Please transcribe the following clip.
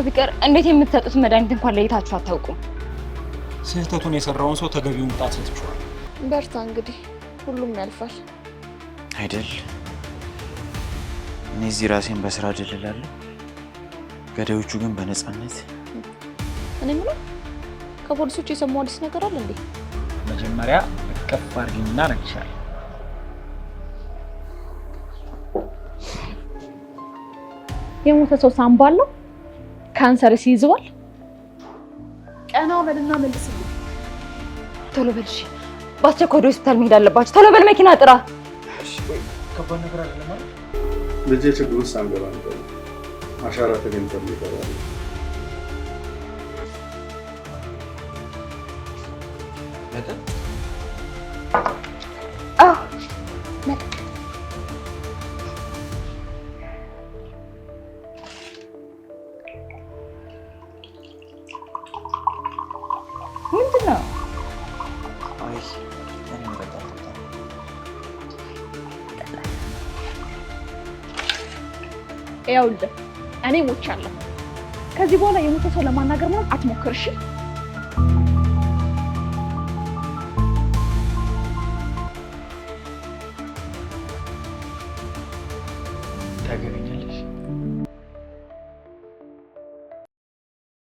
ቢቀር እንዴት የምትሰጡት መድኃኒት እንኳን ለይታችሁ አታውቁም? ስህተቱን የሰራውን ሰው ተገቢውን ቅጣት ሰጥቷል። በርታ እንግዲህ ሁሉም ያልፋል አይደል? እኔ እዚህ ራሴን በስራ እደልላለሁ፣ ገዳዮቹ ግን በነፃነት። እኔ ምለው ከፖሊሶች የሰማው አዲስ ነገር አለ እንዴ? መጀመሪያ እቅፍ አድርጊኝና እነግርሻለሁ። የሞተ ሰው ሳምባ አለው፣ ካንሰር ሲይዘዋል። ቀናው በልና መልስልኝ። ቶሎ በል እሺ። በአስቸኳይ ወደ ሆስፒታል መሄድ አለባችሁ። ቶሎ በል መኪና ጥራ። እሺ ቆይ ከባድ ነገር አለ ማለት ልጄ ችግር ውስጥ አንገባ ነበር። አሻራ ተገኝቷል ይባላል። ምንድን ነው? አይ እኔ መጠጣት ይኸውልህ እኔ ሞቻለሁ። ከዚህ በኋላ የሞተ ሰው ለማናገር ምንም አትሞክር እሺ?